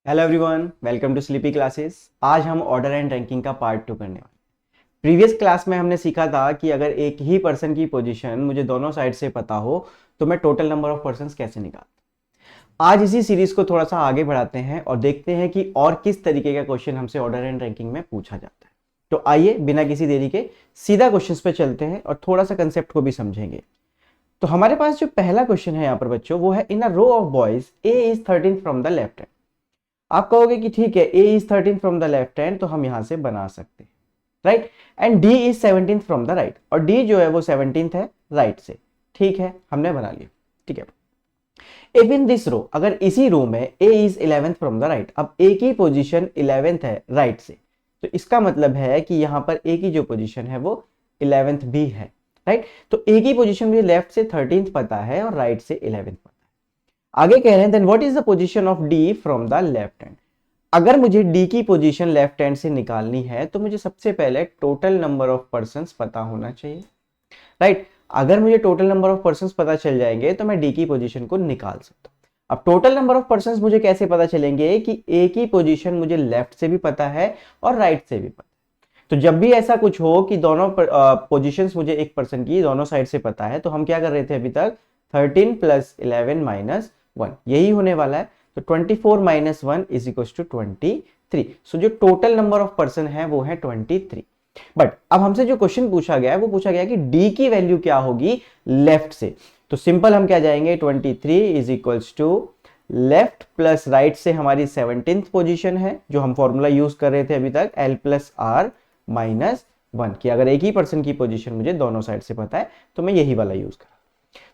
Hello everyone, welcome to sleepy classes. आज हम order and ranking का पार्ट 2 करने वाले हैं। प्रीवियस क्लास में हमने सीखा था कि अगर एक ही पर्सन की पोजीशन मुझे दोनों साइड से पता हो तो मैं टोटल नंबर ऑफ पर्संस कैसे निकालता। आज इसी सीरीज को थोड़ा सा आगे बढ़ाते हैं और देखते हैं कि और किस तरीके का क्वेश्चन हमसे ऑर्डर एंड रैंकिंग में पूछा जाता है। तो आइए बिना किसी देरी के सीधा क्वेश्चन पे चलते हैं और थोड़ा सा कंसेप्ट को भी समझेंगे। तो हमारे पास जो पहला क्वेश्चन है यहाँ पर बच्चों, वो है in a row of boys A is 13 from the left hand. आप कहोगे कि ठीक है, A is 13 from the left hand, तो हम यहां से बना सकते हैं, right. And D is 17 from the right, और डी जो है वो 17 है राइट से। ठीक है, हमने बना लिया। ठीक है, इफ इन दिस रो, अगर इसी रो में ए इज 11 फ्रॉम द राइट, अब ए की पोजीशन 11 है राइट से, तो इसका मतलब है कि यहां पर ए की जो पोजीशन है वो 11 भी है, राइट। तो ए की पोजीशन मुझे लेफ्ट से 13 पता है और राइट से 11 पता है। आगे कह रहे हैं then what is the position of D from the left hand. अगर मुझे डी की पोजीशन लेफ्ट हैंड से निकालनी है तो मुझे सबसे पहले टोटल नंबर ऑफ पर्संस पता होना चाहिए, राइट। अगर मुझे टोटल नंबर ऑफ पर्संस पता चल जाएंगे तो मैं डी की पोजीशन को निकाल सकता हूं। अब टोटल नंबर ऑफ पर्संस मुझे कैसे पता चलेंगे कि ए की पोजीशन मुझे लेफ्ट से भी पता है और राइट से भी पता है। तो जब भी ऐसा कुछ हो कि दोनों पोजीशंस मुझे एक पर्सन की दोनों साइड से पता है, तो हम क्या कर रहे थे अभी तक, 13 प्लस 11 माइनस 1, यही होने वाला है। तो 24 माइनस 1 इज इक्वल टू 23। सो जो टोटल नंबर ऑफ पर्सन है वो है 23। बट अब हमसे जो क्वेश्चन पूछा गया है वो पूछा गया है कि डी की वैल्यू क्या होगी लेफ्ट से। तो सिंपल हम क्या जाएंगे, 23 is equals to left plus right से हमारी 17th पोजीशन है, जो हम फॉर्मूला यूज कर रहे थे अभी तक, एल प्लस आर माइनस 1, कि अगर एक ही पर्सन की पोजीशन मुझे दोनों साइड से पता है तो मैं यही वाला यूज कर।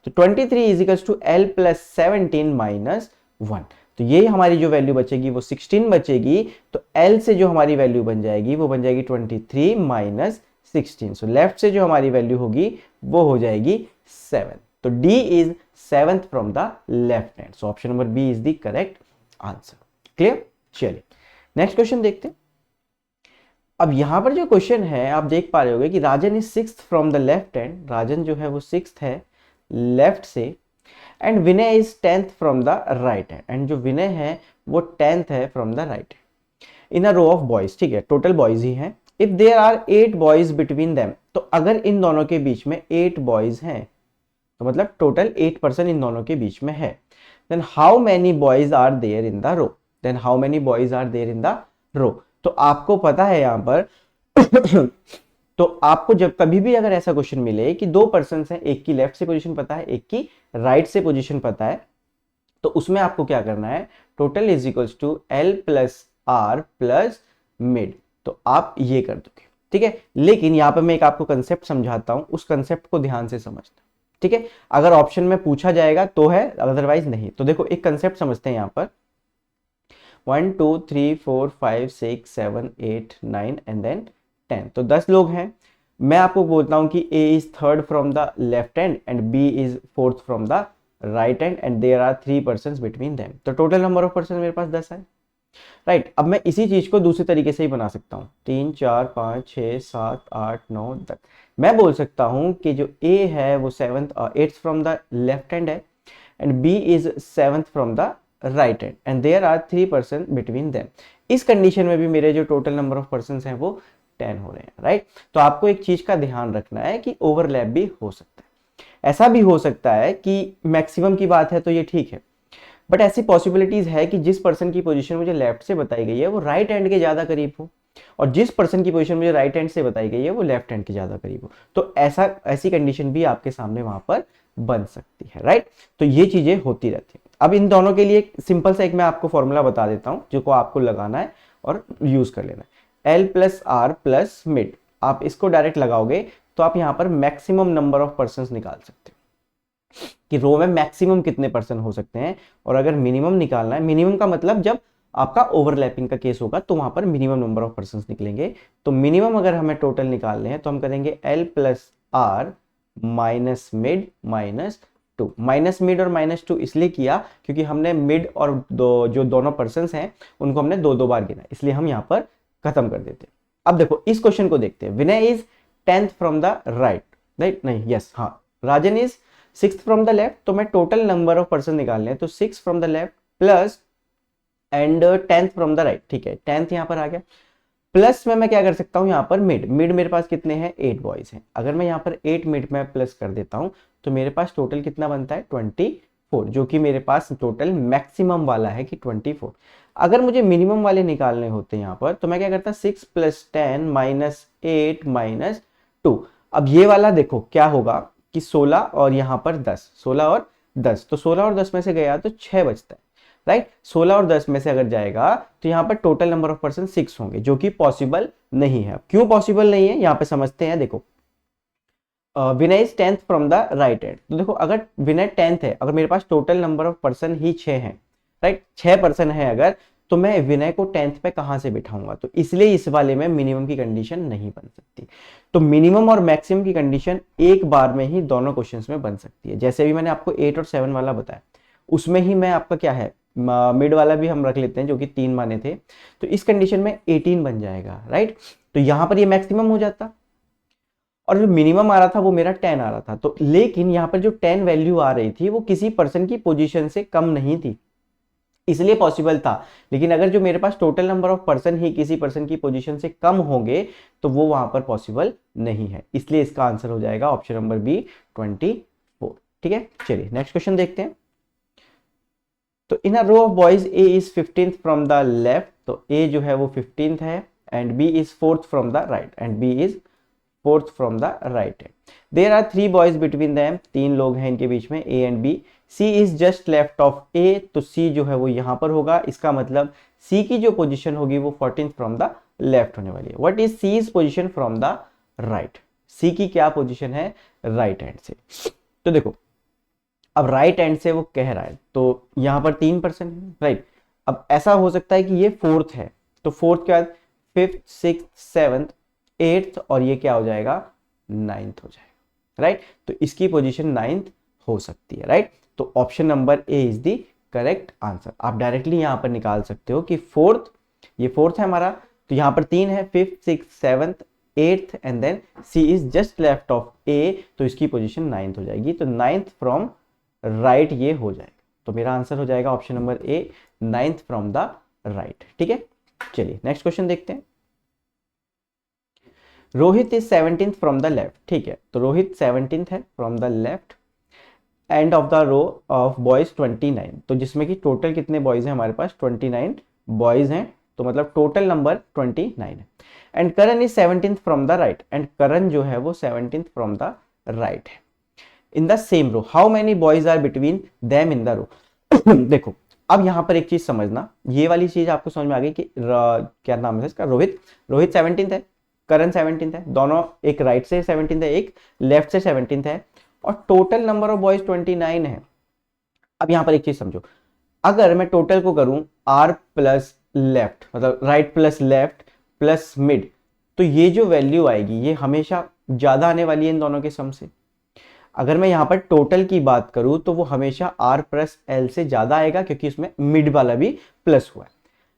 तो 23 is equals to L plus 17 minus 1। तो ये हमारी जो वैल्यू बचेगी वो 16 बचेगी। तो एल से जो हमारी वैल्यू बन जाएगी वो बन जाएगी 23 माइनस 16। सो लेफ्ट से जो हमारी वैल्यू होगी वो हो जाएगी 7। तो D is 7th from the left hand. So option number B is the correct answer. Clear? चलिए नेक्स्ट क्वेश्चन देखते हैं। अब यहां पर जो क्वेश्चन है आप देख पा रहे होगे कि Rajan is 6th from the left hand, Rajan जो है वो 6th है लेफ्ट से, and Vinay is 10th from the right hand, and जो विनय है वो 10th है from the right hand in a row of boys. ठीक है, टोटल बॉयज ही हैं। If there are 8 boys between them, तो अगर इन दोनों के बीच में 8 बॉयज हैं, तो मतलब टोटल 8 पर्सन इन दोनों के बीच में है, then how many boys are there in the row, then how many boys are there in the row. तो आपको पता है यहां पर तो आपको जब कभी भी अगर ऐसा क्वेश्चन मिले कि दो पर्सन हैं, एक की लेफ्ट से पोजीशन पता है एक की राइट से पोजीशन पता है, तो उसमें आपको क्या करना है, total is equals to L plus R plus mid. तो आप ये कर दोगे, ठीक है। लेकिन यहां पर मैं एक आपको कंसेप्ट समझाता हूं, उस कंसेप्ट को ध्यान से समझना, ठीक है। अगर ऑप्शन में पूछा जाएगा तो है, अदरवाइज नहीं। तो देखो एक कंसेप्ट समझते हैं यहां पर, 1 2 3 4 5 6 7 8 9 एंड देन 10। तो 10 लोग हैं। मैं आपको बोलता हूं कि A is 3rd from the left hand and B is 4th from the right hand, and there are 3 person between them. तो टोटल नंबर ऑफ पर्सन मेरे पास 10 है, राइट। अब मैं इसी चीज को दूसरी तरीके से ही बना सकता हूँ, 3 4 5 6 7 8 9 10। मैं बोल सकता हूँ कि जो A है वो 8th from the left hand है, and B is 7th from the right hand, and there are 3 person between them. इस कंडीशन में भी मेरे जो टोटल नंबर ऑफ पर्सन हैं वो 10 हो रहे हैं, राइट। तो आपको एक चीज का ध्यान रखना है कि ओवरलैप भी हो सकता है। ऐसा भी हो सकता है कि मैक्सिमम की बात है तो ये ठीक है, बट ऐसी पॉसिबिलिटीज है कि जिस पर्सन की पोजीशन मुझे लेफ्ट से बताई गई है वो राइट हैंड के ज्यादा करीब हो, और जिस पर्सन की पोजीशन मुझे राइट हैंड से बताई गई है वो लेफ्ट हैंड के ज्यादा करीब हो। तो ऐसी कंडीशन भी आपके सामने वहां पर बन सकती है, राइट। तो ये चीजें होती रहती है। अब इन दोनों के लिए सिंपल सा एक मैं आपको फॉर्मूला बता देता हूं जो को आपको लगाना है और यूज कर लेना है, L plus R plus mid. आप इसको डायरेक्ट लगाओगे तो आप यहां पर मैक्सिमम नंबर ऑफ पर्सन निकाल सकते हो कि रो में मैक्सिमम कितने पर्सन हो सकते हैं। और अगर मिनिमम निकालना है, मिनिमम का मतलब जब आपका ओवरलैपिंग का केस होगा तो वहां पर मिनिमम नंबर ऑफ पर्सन निकलेंगे। तो मिनिमम अगर हमें टोटल निकालने हैं तो हम करेंगे L plus R minus mid minus 2। Minus mid और माइनस 2 इसलिए किया क्योंकि हमने मिड और जो दोनों पर्सन हैं उनको हमने दो दो बार गिना, इसलिए हम यहां पर खत्म कर देते हैं। अब देखो इस क्वेश्चन को देखते हैं, Vinay is 10th from the right, right नहीं, यस हाँ, Rajan is 6th from the left. तो मैं टोटल नंबर ऑफ पर्सन निकालने हैं, तो 6 from the left plus and 10th from the right, ठीक है 10th यहाँ पर आ गया। प्लस में मैं क्या कर सकता हूँ यहाँ पर मिड, मिड मेरे पास कितने हैं 8 बॉयज हैं, अगर मैं यहाँ पर 8 मिड में प्लस कर देता हूँ तो मेरे पास टोटल कितना बनता है 24, जो कि मेरे पास टोटल मैक्सिमम वाला है कि 24। अगर मुझे मिनिमम वाले निकालने होते हैं यहाँ पर तो मैं क्या करता 6 + 10 - 8 - 2। अब ये वाला देखो क्या होगा कि 16 और यहाँ पर 10, 16 और 10, तो 16 और 10 में से गया तो 6 बचता है, राइट। 16 और 10 में से अगर जाएगा तो यहाँ पर टोटल नंबर ऑफ पर्सन 6 होंगे, जो कि पॉसिबल नहीं है। क्यों पॉसिबल नहीं है यहाँ पे समझते हैं। देखो Vinay is 10th from the right and, तो देखो अगर विनय 10th है, अगर मेरे पास टोटल नंबर ऑफ पर्सन ही 6 हैं, राइट 6 पर्सन है अगर, तो मैं विनय को 10th पे कहां से बिठाऊंगा, तो इसलिए इस वाले में मिनिमम की कंडीशन नहीं बन सकती। तो मिनिमम और मैक्सिमम की कंडीशन एक बार में ही दोनों क्वेश्चंस में बन सकती है। जैसे भी मैंने आपको 8 और 7 वाला बताया, उसमें ही मैं आपका क्या है मिड वाला भी हम रख लेते हैं जो कि 3 माने थे, तो इस कंडीशन में 18 बन जाएगा, राइट। तो यहां पर ये मैक्सिमम हो जाता और जो मिनिमम आ रहा था वो मेरा 10 आ रहा था, तो लेकिन यहाँ पर जो 10 वैल्यू आ रही थी वो किसी पर्सन की पोजीशन से कम नहीं थी, इसलिए पॉसिबल था। लेकिन अगर जो मेरे पास टोटल नंबर ऑफ पर्सन ही किसी पर्सन की पोजीशन से कम होंगे तो वो वहां पर पॉसिबल नहीं है, इसलिए इसका आंसर हो जाएगा ऑप्शन नंबर बी 24। ठीक है, चलिए नेक्स्ट क्वेश्चन देखते हैं। तो in a row of boys A is 15th from the left, तो ए जो है वो 15th है, and B is 4th from the right, and B is 4th from the right है। There are 3 boys between them, 3 लोग हैं इनके बीच में, A and B. C is just left of A, तो सी जो है वो यहां पर होगा, इसका मतलब सी की जो पोजीशन होगी वो 14th फ्रॉम द लेफ्ट होने वाली है। What is C is position from the right, C की क्या पोजीशन है राइट हैंड से। तो देखो अब राइट हैंड से वो कह रहा है, तो यहां पर 3% है, राइट। अब ऐसा हो सकता है कि ये 4th है, तो 4th के बाद 5th 6th 7th 8th और ये क्या हो जाएगा 9th हो जाएगा, राइट। तो इसकी पोजीशन 9th हो सकती है, राइट। तो option number A is the correct answer. आप डायरेक्टली यहां पर निकाल सकते हो कि 4th, ये 4th है हमारा, तो यहां पर 3 है, 5th 6th 7th 8th and then C is just left of A, तो इसकी पोजीशन 9th हो जाएगी, तो 9th फ्रॉम राइट ये हो जाएगा। तो मेरा आंसर हो जाएगा option number A 9th from the right. ठीक है, चलिए नेक्स्ट क्वेश्चन देखते हैं। Rohit is 17th from the left, ठीक है, तो रोहित 17th है from the left, and of the row of boys 29, तो जिसमें कि टोटल कितने बॉयज हैं हमारे पास 29 बॉयज हैं, तो मतलब टोटल नंबर 29 है। And Karan is 17th from the right, and Karan जो है वो 17th फ्रॉम द राइट है। In the same row how many boys are between them in the row. देखो अब यहां पर एक चीज समझना, ये वाली चीज आपको समझ में आ गई कि क्या नाम है इसका, रोहित 17th है, करण 17th है, दोनों एक राइट से 17th है, एक लेफ्ट से 17th है, और टोटल नंबर ऑफ बॉयज 29 है। अब यहां पर एक चीज समझो, अगर मैं टोटल को करूं आर प्लस लेफ्ट, मतलब right plus left plus mid, तो ये जो वैल्यू आएगी ये हमेशा ज्यादा आने वाली है इन दोनों के सम से। अगर मैं यहां पर टोटल की बात करूं तो वो हमेशा आर प्लस एल से ज्यादा आएगा, क्योंकि उसमें मिड वाला भी प्लस हुआ है।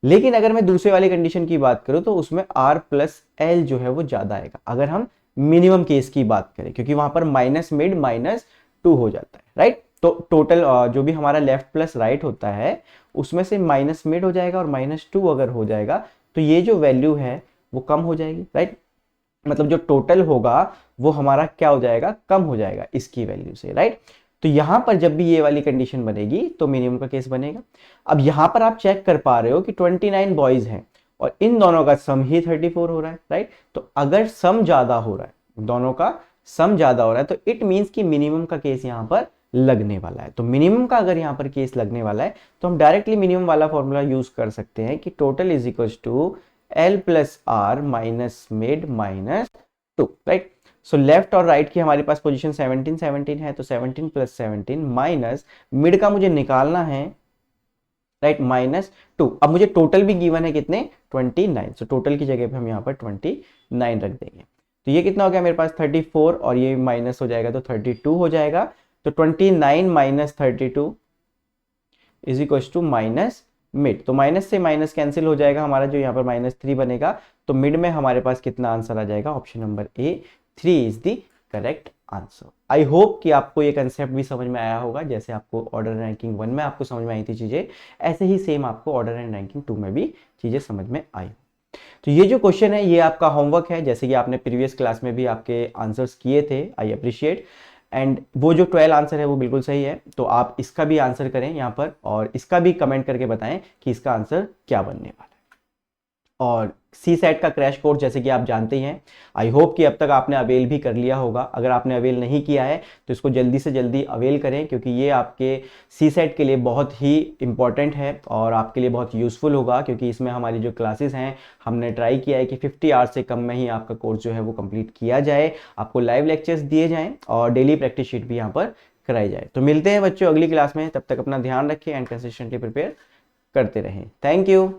लेकिन अगर मैं दूसरे वाली कंडीशन की बात करूं तो उसमें आर प्लस एल जो है वो ज्यादा आएगा, अगर हम मिनिमम केस की बात करें, क्योंकि वहां पर माइनस मिड -2 हो जाता है, राइट। तो टोटल जो भी हमारा लेफ्ट प्लस राइट होता है उसमें से माइनस मिड हो जाएगा और -2 अगर हो जाएगा तो ये जो वैल्यू है वो कम हो जाएगी, राइट। मतलब जो टोटल होगा वो हमारा क्या हो जाएगा, कम हो जाएगा इसकी वैल्यू से, राइट। तो यहां पर जब भी ये वाली कंडीशन बनेगी तो मिनिमम का केस बनेगा। अब यहां पर आप चेक कर पा रहे हो कि 29 बॉयज हैं और इन दोनों का सम ही 34 हो रहा है, राइट। तो अगर सम ज्यादा हो रहा है, दोनों का सम ज्यादा हो रहा है, तो इट मींस कि मिनिमम का केस यहां पर लगने वाला है। तो मिनिमम का अगर यहां पर केस लगने वाला है तो हम डायरेक्टली मिनिमम वाला फॉर्मूला यूज कर सकते हैं कि total is equals to L plus R minus mid -2, right. So left और राइट की हमारे पास पोजीशन 17 है, तो 17 + 17 माइनस मिड का मुझे निकालना है, राइट -2। अब मुझे टोटल भी गिवन है कितने 29, सो टोटल की जगह पे हम यहाँ पर 29 रख देंगे। तो ये कितना हो गया मेरे पास 34 और ये माइनस हो जाएगा तो 32 हो जाएगा। तो 29 - 32 is equal to minus mid, तो माइनस से माइनस कैंसिल हो जाएगा हमारा, जो यहाँ पर -3 बनेगा। तो मिड में हमारे पास कितना आंसर आ जाएगा, option number A 3 is the correct answer. I hope कि आपको ये कंसेप्ट भी समझ में आया होगा, जैसे आपको ऑर्डर एंड रैंकिंग 1 में आपको समझ में आई थी चीज़ें, ऐसे ही सेम आपको ऑर्डर एंड रैंकिंग 2 में भी चीज़ें समझ में आई। तो ये जो क्वेश्चन है ये आपका होमवर्क है, जैसे कि आपने प्रीवियस क्लास में भी आपके आंसर्स किए थे, आई अप्रिशिएट। एंड वो जो 12 आंसर है वो बिल्कुल सही है, तो आप इसका भी आंसर करें यहाँ पर, और इसका भी कमेंट करके बताएं कि इसका आंसर क्या बनने वाला है। और सी सेट का क्रैश कोर्स जैसे कि आप जानते ही हैं, आई होप कि अब तक आपने अवेल भी कर लिया होगा। अगर आपने अवेल नहीं किया है तो इसको जल्दी से जल्दी अवेल करें, क्योंकि ये आपके सी सेट के लिए बहुत ही इंपॉर्टेंट है और आपके लिए बहुत यूज़फुल होगा, क्योंकि इसमें हमारी जो क्लासेस हैं हमने ट्राई किया है कि 50 आवर्स से कम में ही आपका कोर्स जो है वो कंप्लीट किया जाए, आपको लाइव लेक्चर्स दिए जाएँ और डेली प्रैक्टिस शीट भी यहाँ पर कराई जाए। तो मिलते हैं बच्चों अगली क्लास में, तब तक अपना ध्यान रखें एंड कंसिस्टेंटली प्रिपेयर करते रहें। Thank you.